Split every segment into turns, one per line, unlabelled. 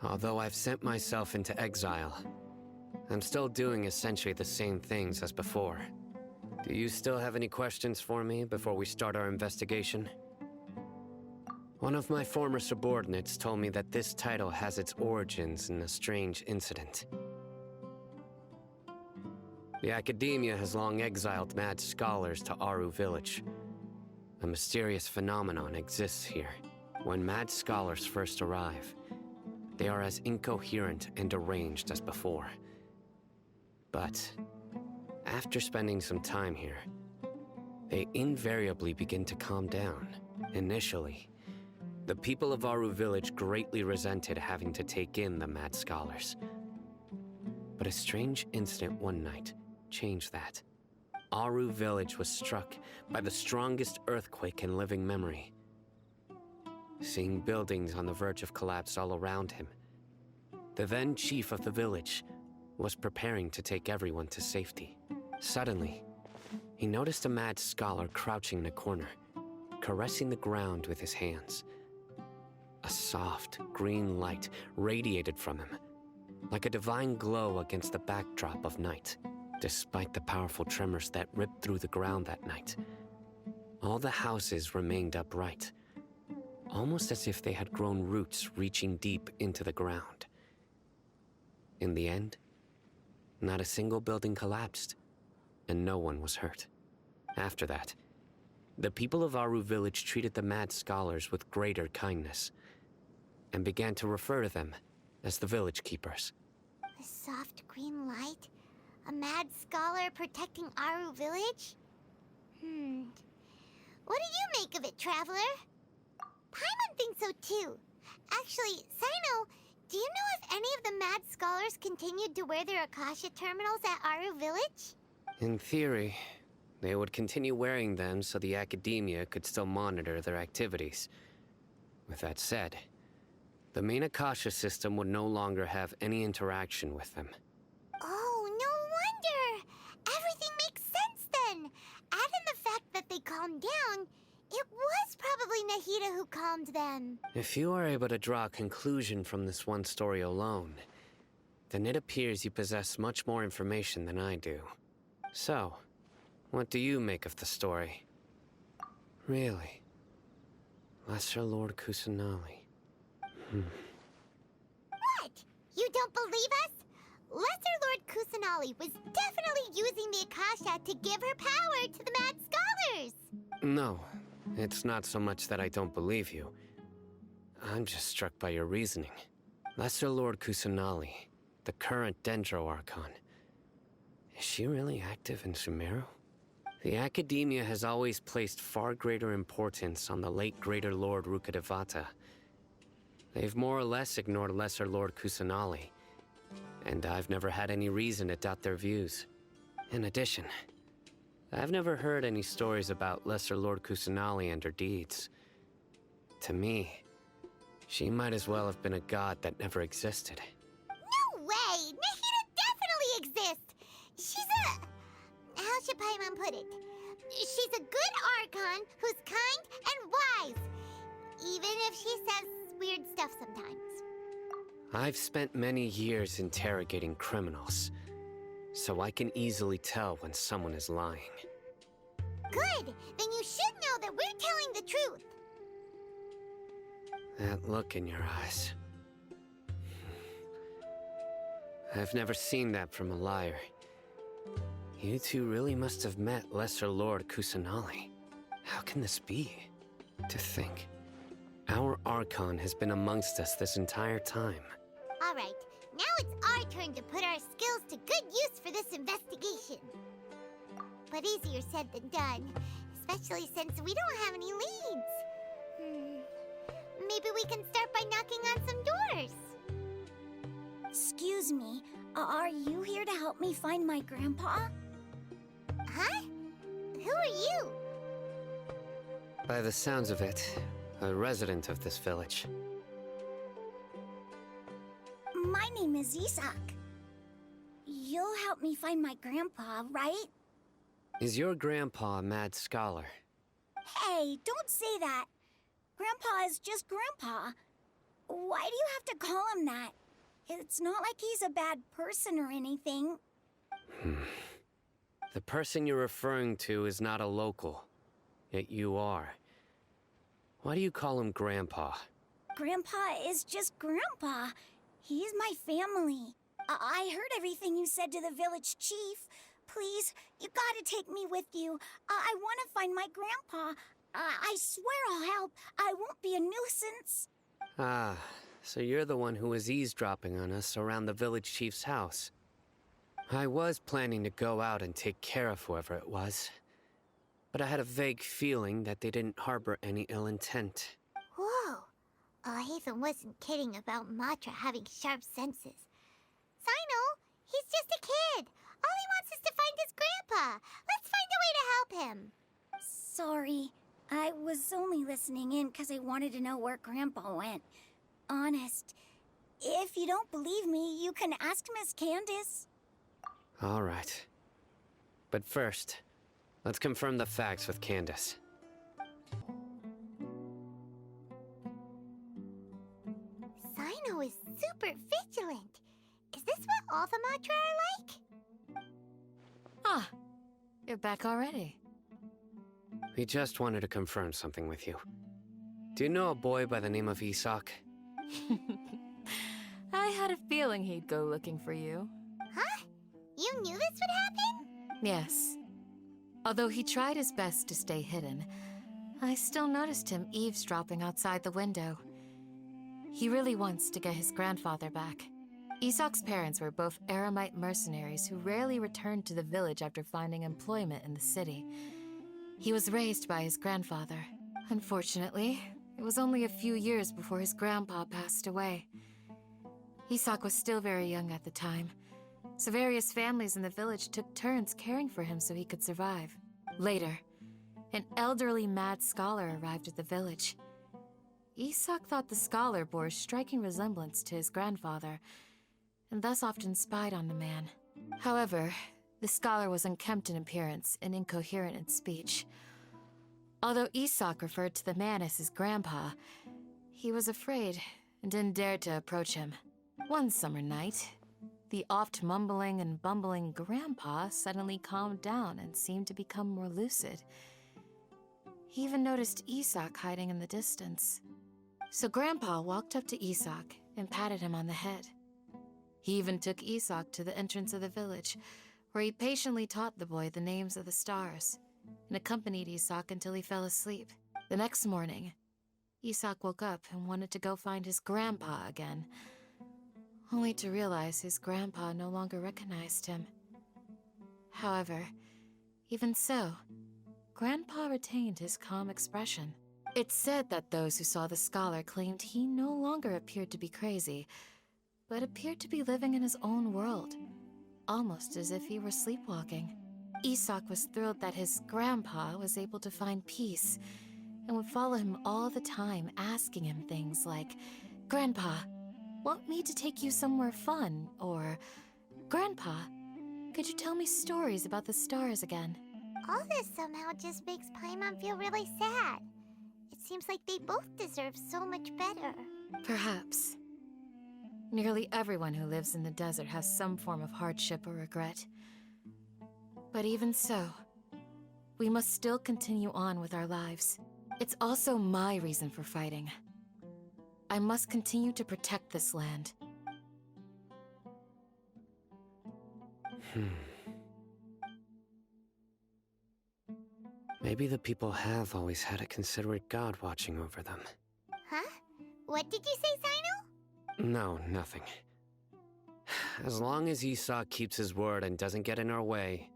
Although I've sent myself into exile, I'm still doing essentially the same things as before. Do you still have any questions for me before we start our investigation? One of my former subordinates told me that this title has its origins in a strange incident. The Academia has long exiled mad scholars to Aaru village. A mysterious phenomenon exists here. When mad scholars first arrive, they are as incoherent and deranged as before. But after spending some time here, they invariably begin to calm down. Initially, the people of Aaru village greatly resented having to take in the mad scholars. But a strange incident one night changed that. Aaru village was struck by the strongest earthquake in living memory. Seeing buildings on the verge of collapse all around him, the then chief of the village was preparing to take everyone to safety. Suddenly, he noticed a mad scholar crouching in a corner, caressing the ground with his hands. A soft, green light radiated from him, like a divine glow against the backdrop of night. Despite the powerful tremors that ripped through the ground that night, all the houses remained upright, almost as if they had grown roots reaching deep into the ground. In the end, not a single building collapsed, and no one was hurt. After that, the people of Aaru village treated the mad scholars with greater kindness, and began to refer to them as the village keepers.
The soft green light? A mad scholar protecting Aaru village? What do you make of it, Traveler? Paimon thinks so too. Actually, Cyno, do you know if any of the mad scholars continued to wear their Akasha terminals at Aaru village?
In theory, they would continue wearing them so the Academia could still monitor their activities. With that said, the main Akasha system would no longer have any interaction with them.
Oh, no wonder! Everything makes sense then! Add in the fact that they calmed down, it was probably Nahida who calmed them.
If you are able to draw a conclusion from this one story alone, then it appears you possess much more information than I do. So, what do you make of the story? Really? Lesser Lord Kusanali.
What? You don't believe us? Lesser Lord Kusanali was definitely using the Akasha to give her power to the mad scholars!
No, it's not so much that I don't believe you. I'm just struck by your reasoning. Lesser Lord Kusanali, the current Dendro Archon. Is she really active in Sumeru? The Academia has always placed far greater importance on the late Greater Lord Rukkhadevata. They've more or less ignored Lesser Lord Kusanali, and I've never had any reason to doubt their views. In addition, I've never heard any stories about Lesser Lord Kusanali and her deeds. To me, she might as well have been a god that never existed.
No way! Nahida definitely exists! She's a... how should Paimon put it? She's a good Archon who's kind and wise, even if she says weird stuff sometimes.
I've spent many years interrogating criminals, so I can easily tell when someone is lying.
Good! Then you should know that we're telling the truth!
That look in your eyes. I've never seen that from a liar. You two really must have met Lesser Lord Kusanali. How can this be? To think, our Archon has been amongst us this entire time.
Alright, now it's our turn to put our skills to good use for this investigation. But easier said than done, especially since we don't have any leads. Maybe we can start by knocking on some doors.
Excuse me, are you here to help me find my grandpa?
Huh? Who are you?
By the sounds of it, a resident of this village.
My name is Isak. You'll help me find my grandpa, right?
Is your grandpa a mad scholar?
Hey, don't say that. Grandpa is just Grandpa. Why do you have to call him that? It's not like he's a bad person or anything.
The person you're referring to is not a local, yet you are. Why do you call him Grandpa?
Grandpa is just Grandpa. He's my family. I heard everything you said to the village chief. Please, you gotta take me with you. I want to find my grandpa. I swear I'll help. I won't be a nuisance.
Ah, so you're the one who was eavesdropping on us around the village chief's house. I was planning to go out and take care of whoever it was, but I had a vague feeling that they didn't harbor any ill intent.
Whoa. Ethan wasn't kidding about Matra having sharp senses. Cyno, he's just a kid. All he wants is to find his grandpa. Let's find a way to help him.
Sorry. I was only listening in because I wanted to know where Grandpa went. Honest. If you don't believe me, you can ask Miss Candace.
All right. But first, let's confirm the facts with Candace.
Cyno is super vigilant. Is this what all the Matra are like?
Ah, you're back already.
We just wanted to confirm something with you. Do you know a boy by the name of Isak?
I had a feeling he'd go looking for you.
Huh? You knew this would happen?
Yes. Although he tried his best to stay hidden, I still noticed him eavesdropping outside the window. He really wants to get his grandfather back. Isak's parents were both Aramite mercenaries who rarely returned to the village after finding employment in the city. He was raised by his grandfather. Unfortunately, it was only a few years before his grandpa passed away. Isak was still very young at the time, so various families in the village took turns caring for him so he could survive. Later, an elderly mad scholar arrived at the village. Isak thought the scholar bore a striking resemblance to his grandfather, and thus often spied on the man. However, the scholar was unkempt in appearance and incoherent in speech. Although Isak referred to the man as his grandpa, he was afraid and didn't dare to approach him. One summer night, the oft mumbling and bumbling grandpa suddenly calmed down and seemed to become more lucid. He even noticed Isak hiding in the distance. So Grandpa walked up to Isak and patted him on the head. He even took Isak to the entrance of the village, where he patiently taught the boy the names of the stars, and accompanied Isak until he fell asleep. The next morning, Isak woke up and wanted to go find his grandpa again, only to realize his grandpa no longer recognized him. However, even so, Grandpa retained his calm expression. It's said that those who saw the scholar claimed he no longer appeared to be crazy, but appeared to be living in his own world, almost as if he were sleepwalking. Isak was thrilled that his grandpa was able to find peace, and would follow him all the time, asking him things like, "Grandpa, want me to take you somewhere fun?" Or, "Grandpa, could you tell me stories about the stars again?"
All this somehow just makes Paimon feel really sad. It seems like they both deserve so much better.
Perhaps. Nearly everyone who lives in the desert has some form of hardship or regret. But even so, we must still continue on with our lives. It's also my reason for fighting. I must continue to protect this land.
Maybe the people have always had a considerate god watching over them.
Huh? What did you say, Cyno?
No, nothing. As long as Isak keeps his word and doesn't get in our way,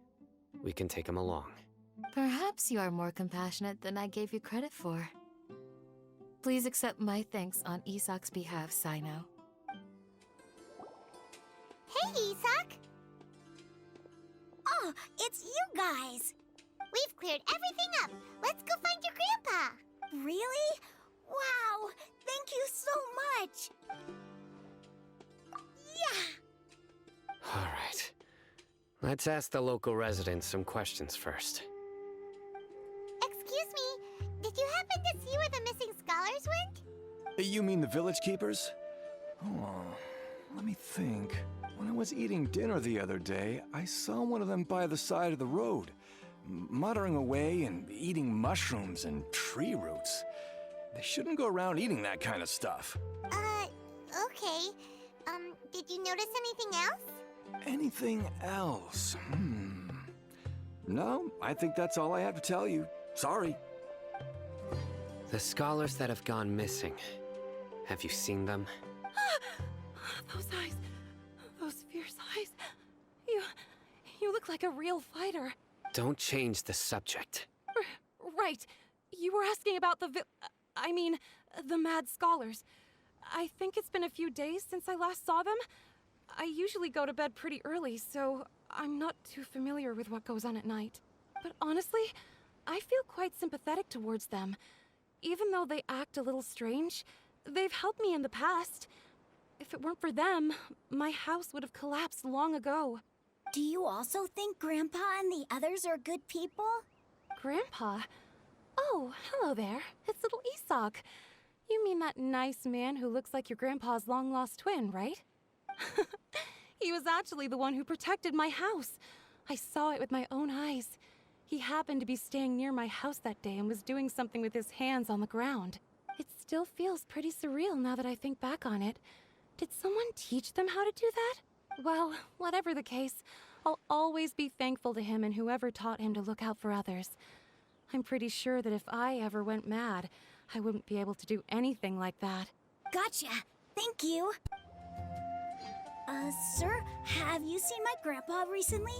we can take him along.
Perhaps you are more compassionate than I gave you credit for. Please accept my thanks on Isak's behalf, Cyno.
Hey, Isak!
Oh, it's you guys!
We've cleared everything up. Let's go find your grandpa.
Really? Wow! Thank you so much! Yeah!
All right. Let's ask the local residents some questions first.
Excuse me, did you happen to see where the missing scholars went?
You mean the village keepers? Oh, let me think. When I was eating dinner the other day, I saw one of them by the side of the road, muttering away and eating mushrooms and tree roots. They shouldn't go around eating that kind of stuff.
Okay. Did you notice anything else?
Anything else? No, I think that's all I have to tell you. Sorry.
The scholars that have gone missing. Have you seen them?
Those eyes. Those fierce eyes. You look like a real fighter.
Don't change the subject.
Right. You were asking about the the mad scholars. I think it's been a few days since I last saw them. I usually go to bed pretty early, so I'm not too familiar with what goes on at night. But honestly, I feel quite sympathetic towards them. Even though they act a little strange, they've helped me in the past. If it weren't for them, my house would have collapsed long ago.
Do you also think Grandpa and the others are good people?
Grandpa? Oh, hello there. It's little Isak. You mean that nice man who looks like your grandpa's long-lost twin, right? He was actually the one who protected my house. I saw it with my own eyes. He happened to be staying near my house that day and was doing something with his hands on the ground. It still feels pretty surreal now that I think back on it. Did someone teach them how to do that? Well, whatever the case, I'll always be thankful to him and whoever taught him to look out for others. I'm pretty sure that if I ever went mad, I wouldn't be able to do anything like that.
Gotcha. Thank you. Sir, have you seen my grandpa recently?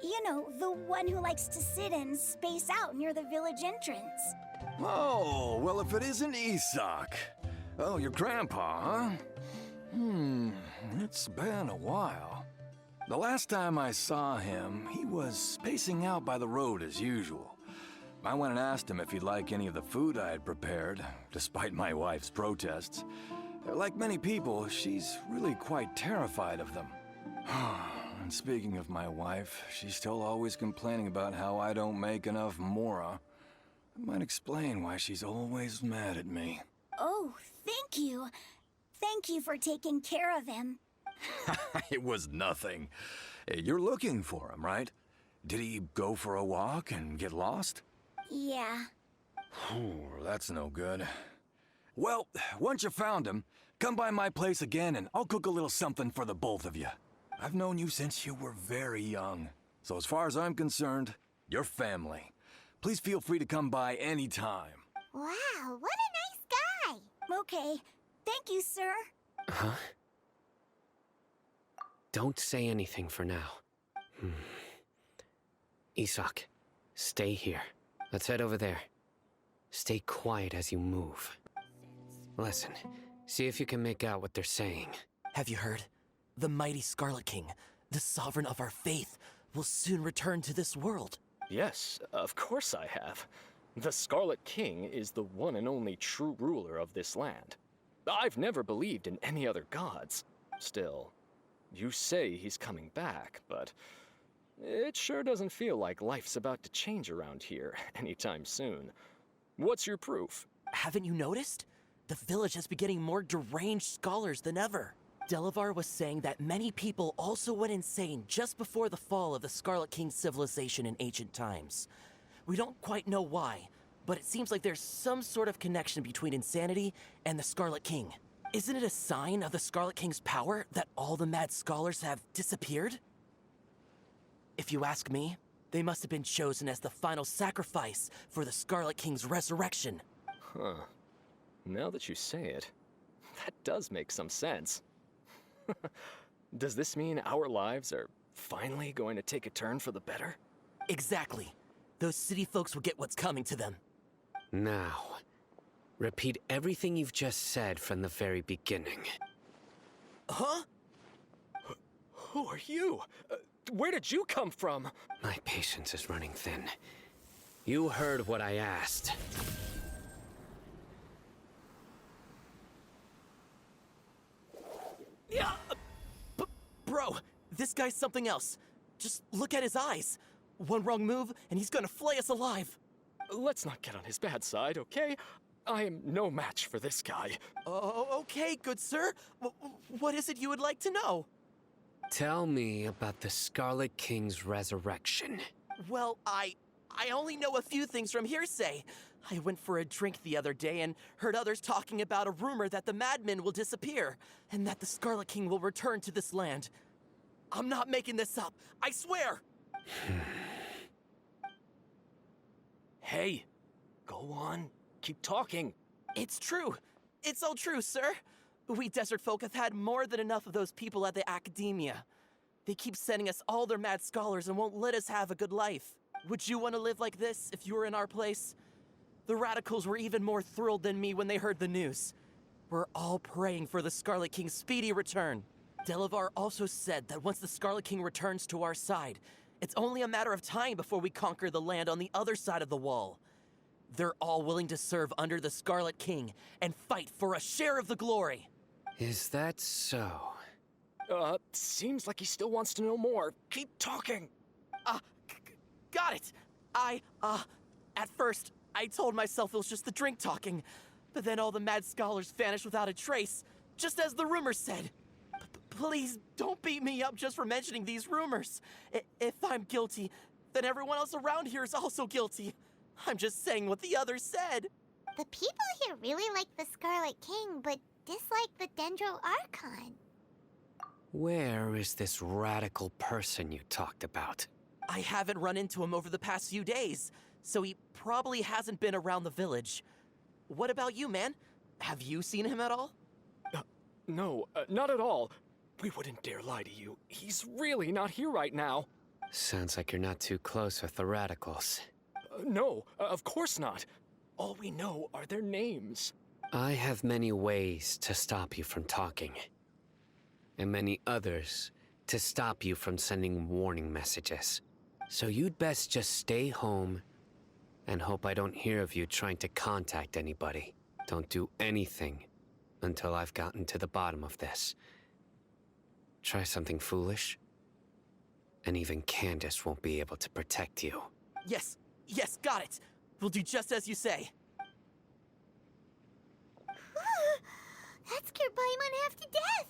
You know, the one who likes to sit and space out near the village entrance.
Oh, well, if it isn't Isak. Oh, your grandpa, huh? It's been a while. The last time I saw him, he was spacing out by the road as usual. I went and asked him if he'd like any of the food I had prepared, despite my wife's protests. Like many people, she's really quite terrified of them. And speaking of my wife, she's still always complaining about how I don't make enough mora. That might explain why she's always mad at me.
Oh, thank you. Thank you for taking care of him.
It was nothing. You're looking for him, right? Did he go for a walk and get lost?
Yeah.
That's no good. Well, once you found him, come by my place again and I'll cook a little something for the both of you. I've known you since you were very young. So as far as I'm concerned, you're family. Please feel free to come by anytime.
Wow, what a nice guy!
Okay. Thank you, sir.
Huh? Don't say anything for now. Isak, stay here. Let's head over there. Stay quiet as you move. Listen, see if you can make out what they're saying.
Have you heard? The mighty Scarlet King, the sovereign of our faith, will soon return to this world.
Yes, of course I have. The Scarlet King is the one and only true ruler of this land. I've never believed in any other gods. Still, you say he's coming back, but it sure doesn't feel like life's about to change around here anytime soon. What's your proof?
Haven't you noticed? The village has been getting more deranged scholars than ever. Delavar was saying that many people also went insane just before the fall of the Scarlet King's civilization in ancient times. We don't quite know why, but it seems like there's some sort of connection between insanity and the Scarlet King. Isn't it a sign of the Scarlet King's power that all the mad scholars have disappeared? If you ask me, they must have been chosen as the final sacrifice for the Scarlet King's resurrection.
Huh. Now that you say it, that does make some sense. Does this mean our lives are finally going to take a turn for the better?
Exactly. Those city folks will get what's coming to them.
Now, repeat everything you've just said from the very beginning.
Huh? Who are you? Where did you come from?
My patience is running thin. You heard what I asked.
Yeah, bro, this guy's something else. Just look at his eyes. One wrong move, and he's gonna flay us alive.
Let's not get on his bad side, okay? I am no match for this guy.
Oh, okay, good sir. What is it you would like to know?
Tell me about the Scarlet King's resurrection.
Well, I only know a few things from hearsay. I went for a drink the other day and heard others talking about a rumor that the madmen will disappear and that the Scarlet King will return to this land. I'm not making this up. I swear.
Hey, go on. Keep talking.
It's true. It's all true, sir. We desert folk have had more than enough of those people at the academia. They keep sending us all their mad scholars and won't let us have a good life. Would you want to live like this if you were in our place? The radicals were even more thrilled than me when they heard the news. We're all praying for the Scarlet King's speedy return. Delavar also said that once the Scarlet King returns to our side, it's only a matter of time before we conquer the land on the other side of the wall. They're all willing to serve under the Scarlet King and fight for a share of the glory.
Is that so?
Seems like he still wants to know more. Keep talking.
Got it. At first, I told myself it was just the drink talking, but then all the mad scholars vanished without a trace, just as the rumors said. Please don't beat me up just for mentioning these rumors. If I'm guilty, then everyone else around here is also guilty. I'm just saying what the others said.
The people here really like the Scarlet King, but dislike the Dendro Archon.
Where is this radical person you talked about?
I haven't run into him over the past few days, so he probably hasn't been around the village. What about you, man? Have you seen him at all?
No, not at all. We wouldn't dare lie to you. He's really not here right now.
Sounds like you're not too close with the radicals.
No, of course not. All we know are their names.
I have many ways to stop you from talking. And many others to stop you from sending warning messages. So you'd best just stay home and hope I don't hear of you trying to contact anybody. Don't do anything until I've gotten to the bottom of this. Try something foolish, and even Candace won't be able to protect you.
Yes, got it. We'll do just as you say.
That scared Paimon half to death.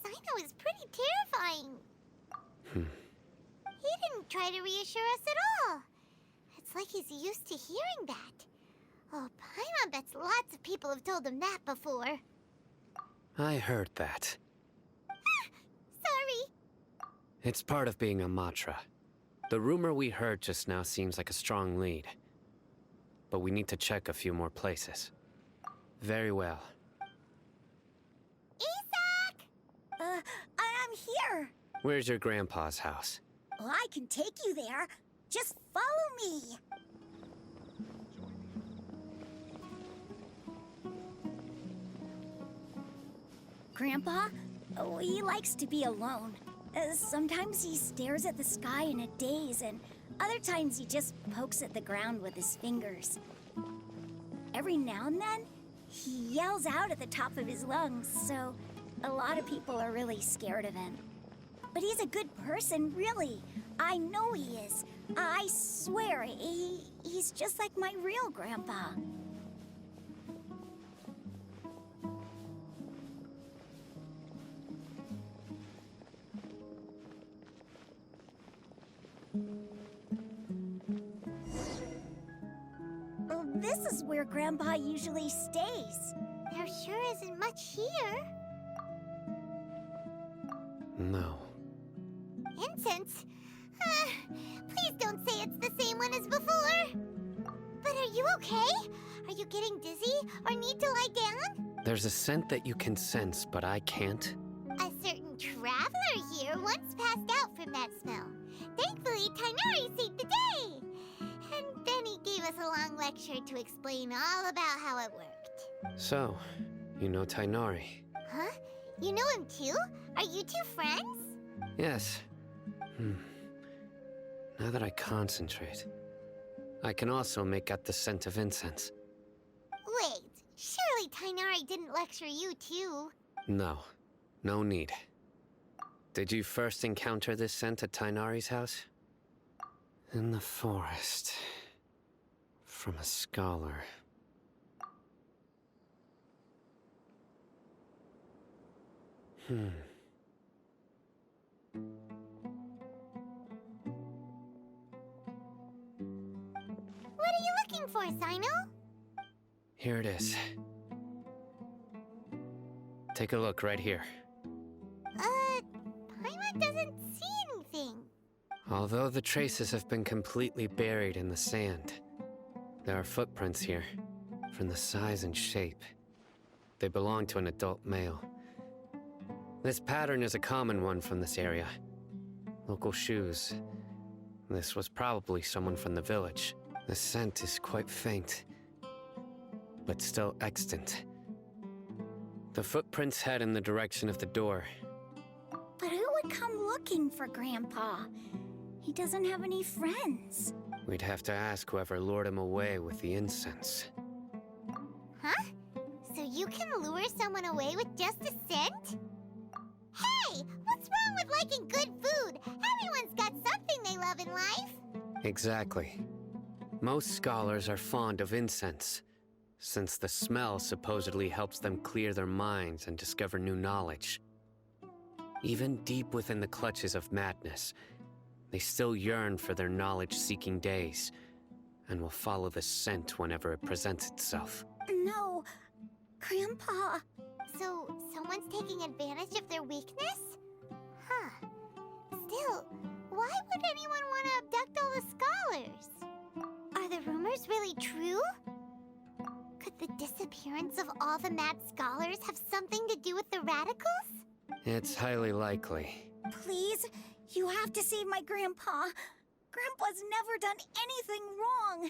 Cyno is pretty terrifying. He didn't try to reassure us at all. It's like he's used to hearing that. Oh, Paimon bets lots of people have told him that before.
I heard that.
Sorry.
It's part of being a Matra. The rumor we heard just now seems like a strong lead. But we need to check a few more places. Very well.
Isak!
I'm here.
Where's your grandpa's house?
Well, I can take you there. Just follow me. Grandpa, he likes to be alone. Sometimes he stares at the sky in a daze, and other times he just pokes at the ground with his fingers. Every now and then, he yells out at the top of his lungs, so a lot of people are really scared of him. But he's a good person, really. I know he is. I swear, he's just like my real grandpa. Well, this is where Grandpa usually stays.
There sure isn't much here.
No.
Incense? Please don't say it's the same one as before. But are you okay? Are you getting dizzy or need to lie down?
There's a scent that you can sense, but I can't.
A certain traveler here once passed out from that smell. Thankfully, Tainari saved the day. And then he gave us a long lecture to explain all about how it worked.
So, you know Tainari?
Huh? You know him too? Are you two friends?
Yes. Now that I concentrate, I can also make out the scent of incense.
Wait, surely Tainari didn't lecture you too.
No, no need. Did you first encounter this scent at Tainari's house? In the forest. From a scholar.
What are you looking for, Cyno?
Here it is. Take a look right here.
Paimon doesn't see anything.
Although the traces have been completely buried in the sand, there are footprints here, from the size and shape. They belong to an adult male. This pattern is a common one from this area. Local shoes. This was probably someone from the village. The scent is quite faint, but still extant. The footprints head in the direction of the door.
But who would come looking for Grandpa? He doesn't have any friends.
We'd have to ask whoever lured him away with the incense.
Huh? So you can lure someone away with just a scent? Hey! What's wrong with liking good food? Everyone's got something they love in life.
Exactly. Most scholars are fond of incense, since the smell supposedly helps them clear their minds and discover new knowledge. Even deep within the clutches of madness, they still yearn for their knowledge-seeking days, and will follow the scent whenever it presents itself.
No, Grandpa.
So, someone's taking advantage of their weakness? Huh. Still, why would anyone want to abduct all the scholars? Are the rumors really true? Could the disappearance of all the mad scholars have something to do with the radicals?
It's highly likely.
Please, you have to save my Grandpa. Grandpa's never done anything wrong.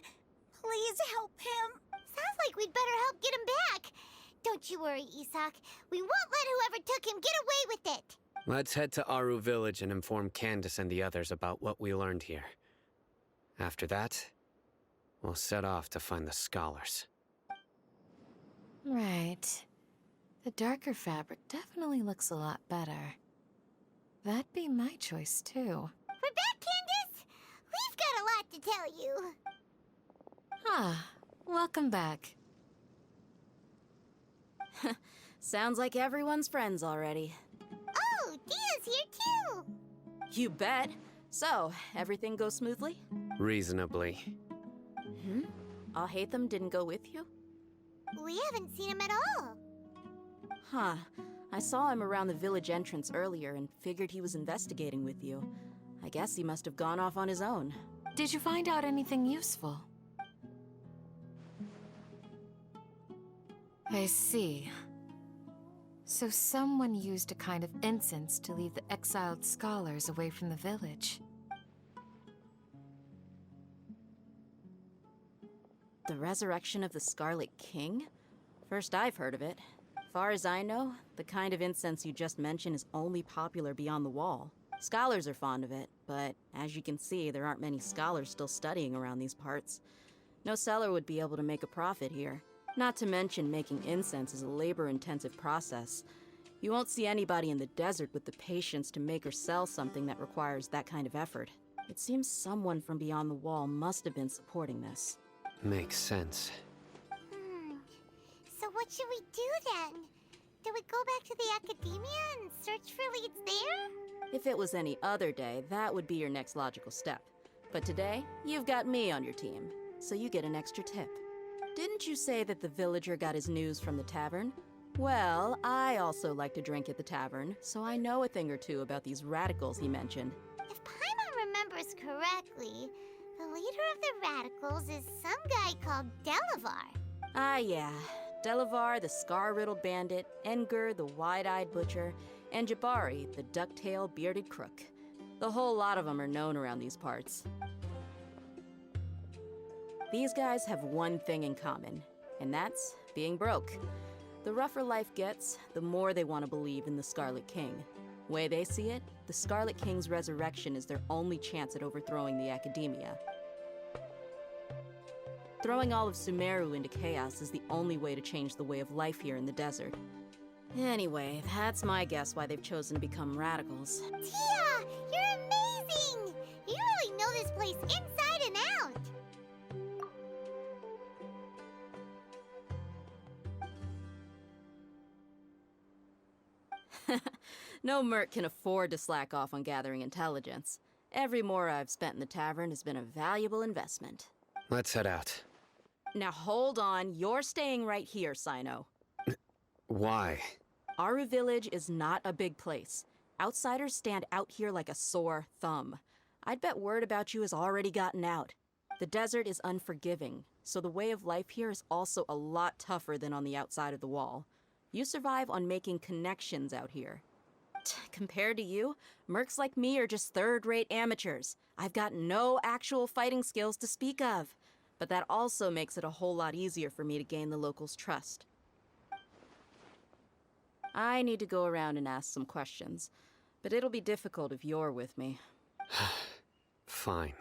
Please help him.
Sounds like we'd better help get him back. Don't you worry, Isak. We won't let whoever took him get away with it.
Let's head to Aaru village and inform Candace and the others about what we learned here. After that, we'll set off to find the scholars.
Right. The darker fabric definitely looks a lot better. That'd be my choice, too.
We're back, Candace! We've got a lot to tell you.
Ah, welcome back.
Sounds like everyone's friends already.
Oh, Dia's here too!
You bet. So, everything goes smoothly?
Reasonably.
Alhaitham didn't go with you?
We haven't seen him at all.
Huh. I saw him around the village entrance earlier and figured he was investigating with you. I guess he must have gone off on his own.
Did you find out anything useful? I see. So someone used a kind of incense to lead the exiled scholars away from the village.
The resurrection of the Scarlet King? First I've heard of it. Far as I know, the kind of incense you just mentioned is only popular beyond the wall. Scholars are fond of it, but as you can see, there aren't many scholars still studying around these parts. No seller would be able to make a profit here. Not to mention making incense is a labor-intensive process. You won't see anybody in the desert with the patience to make or sell something that requires that kind of effort. It seems someone from beyond the wall must have been supporting this.
Makes sense.
So what should we do then? Do we go back to the academia and search for leads there?
If it was any other day, that would be your next logical step. But today, you've got me on your team, so you get an extra tip. Didn't you say that the villager got his news from the tavern? Well, I also like to drink at the tavern, so I know a thing or two about these radicals he mentioned.
If Paimon remembers correctly, the leader of the radicals is some guy called Delavar.
Ah, yeah. Delavar, the scar-riddled bandit, Engur, the wide-eyed butcher, and Jabari, the duck-tailed bearded crook. The whole lot of them are known around these parts. These guys have one thing in common, and that's being broke. The rougher life gets, the more they want to believe in the Scarlet King. Way they see it, the Scarlet King's resurrection is their only chance at overthrowing the academia. Throwing all of Sumeru into chaos is the only way to change the way of life here in the desert. Anyway, that's my guess why they've chosen to become radicals.
Tia, you're amazing! You really know this place inside and out!
No merc can afford to slack off on gathering intelligence. Every more I've spent in the tavern has been a valuable investment.
Let's head out.
Now hold on, you're staying right here, Cyno.
Why?
Aaru Village is not a big place. Outsiders stand out here like a sore thumb. I'd bet word about you has already gotten out. The desert is unforgiving, so the way of life here is also a lot tougher than on the outside of the wall. You survive on making connections out here. Compared to you, mercs like me are just third-rate amateurs. I've got no actual fighting skills to speak of. But that also makes it a whole lot easier for me to gain the locals' trust. I need to go around and ask some questions, but it'll be difficult if you're with me.
Fine.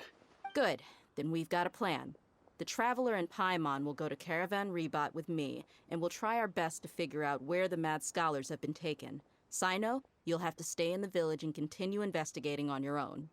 Good, then we've got a plan. The Traveler and Paimon will go to Caravan Rebot with me, and we'll try our best to figure out where the Mad Scholars have been taken. Cyno, you'll have to stay in the village and continue investigating on your own.